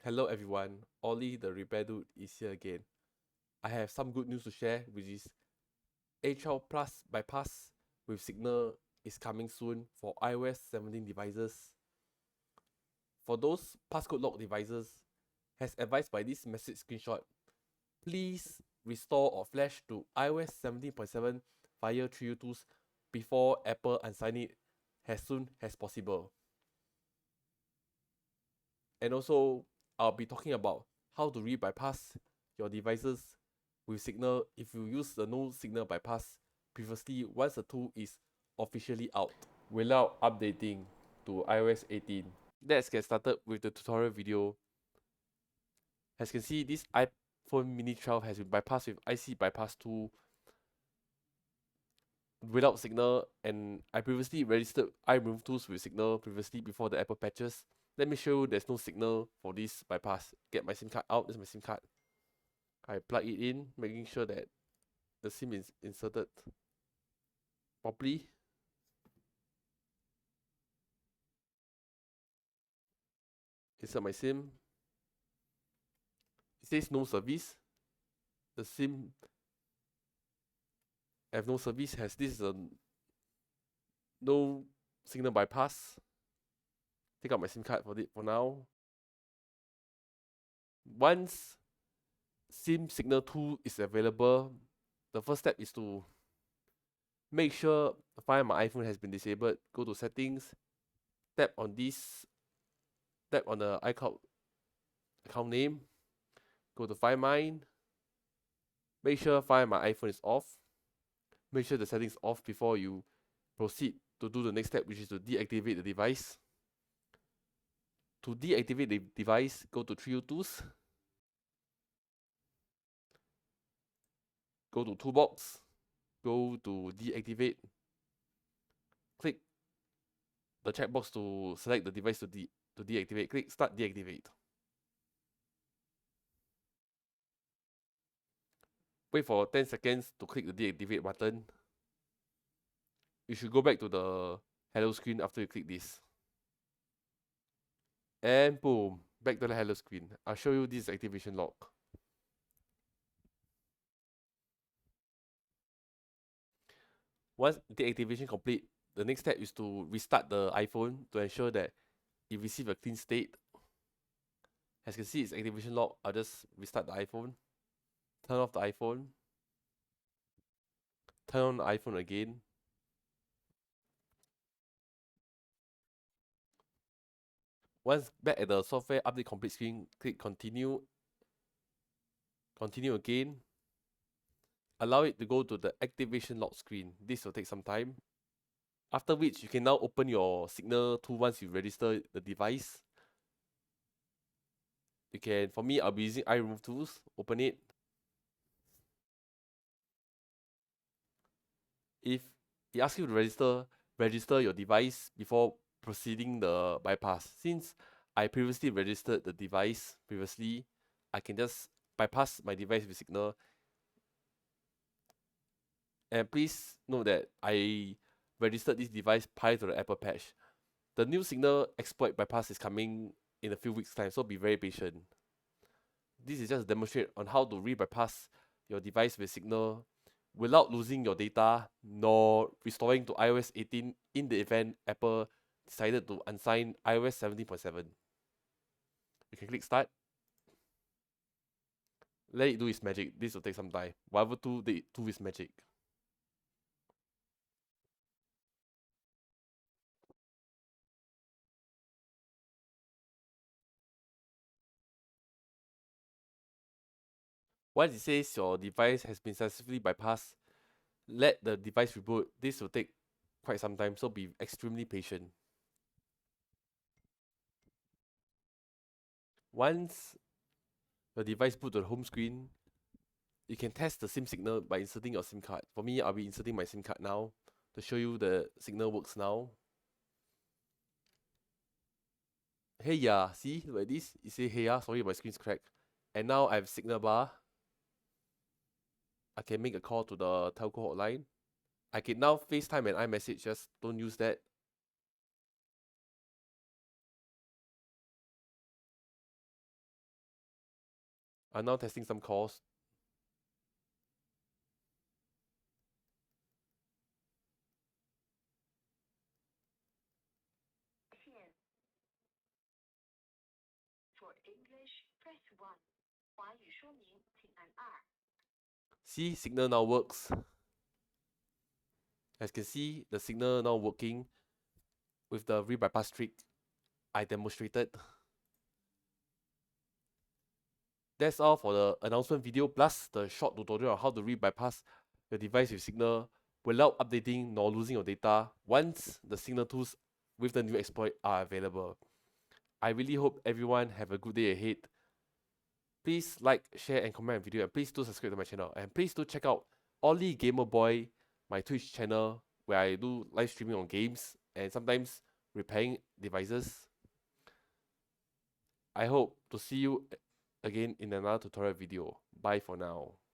Hello everyone, Ollie the repair dude is here again. I have some good news to share, which is A12 Plus bypass with Signal is coming soon for iOS 17 devices. For those passcode locked devices, as advised by this message screenshot, please restore or flash to iOS 17.7 via 3U2s before Apple unsign it as soon as possible. And also, I'll be talking about how to rebypass your devices with Signal if you use the no Signal bypass previously once the tool is officially out without updating to iOS 18. Let's get started with the tutorial video. As you can see, this iPhone mini 12 has been bypassed with IC bypass tool without Signal, and I previously registered iremove tools with Signal previously before the Apple patches. Let me show you there's no Signal for this bypass. Get my SIM card out. This is my SIM card. I plug it in, making sure that the SIM is inserted properly. Insert my SIM. It says no service. The SIM have no service, has this no signal bypass. Take out my SIM card for now. Once SIM signal 2 is available, the first step is to make sure Find My iPhone has been disabled. Go to settings, tap on the iCloud account name, go to Find Mine, make sure Find My iPhone is off, make sure the settings is off before you proceed to do the next step, which is to deactivate the device. To deactivate the device, go to 3U2s, go to Toolbox, go to Deactivate, click the checkbox to select the device to deactivate, click Start Deactivate. Wait for 10 seconds to click the Deactivate button. You should go back to the Hello screen after you click this. And boom, back to the Hello screen. I'll show you this activation log. Once the activation complete, the next step is to restart the iPhone to ensure that it receives a clean state. As you can see, it's activation log. I'll just restart the iPhone, turn off the iPhone, turn on the iPhone again. Once back at the software update complete screen, click continue. Continue again. Allow it to go to the activation log screen. This will take some time. After which, you can now open your Signal tool once you register the device. You can, for me, I'll be using iremove tools. Open it. If it asks you to register your device before proceeding the bypass. Since I previously registered the device I can just bypass my device with Signal. And please note that I registered this device prior to the Apple patch. The new Signal exploit bypass is coming in a few weeks' time, so be very patient. This is just a demonstration on how to re-bypass your device with Signal without losing your data nor restoring to iOS 18 in the event Apple decided to unsign iOS 17.7. You can click Start. Let it do its magic. This will take some time. Whatever do its magic. Once it says your device has been successfully bypassed, let the device reboot. This will take quite some time, so be extremely patient. Once the device boot to the home screen, you can test the SIM signal by inserting your SIM card. For me, I'll be inserting my SIM card now to show you the signal works now. Hey ya, see, look at this. It say hey ya, sorry my screen's cracked. And now I have signal bar. I can make a call to the telco hotline. I can now FaceTime and iMessage, just don't use that. I'm now testing some calls. See, signal now works. As you can see, the signal now working with the rebypass trick I demonstrated. That's all for the announcement video plus the short tutorial on how to rebypass your device with signal without updating nor losing your data once the signal tools with the new exploit are available. I really hope everyone have a good day ahead. Please like, share and comment on the video, and please do subscribe to my channel, and please do check out Ollie Gamer Boy, my Twitch channel, where I do live streaming on games and sometimes repairing devices. I hope to see you again in another tutorial video. Bye for now.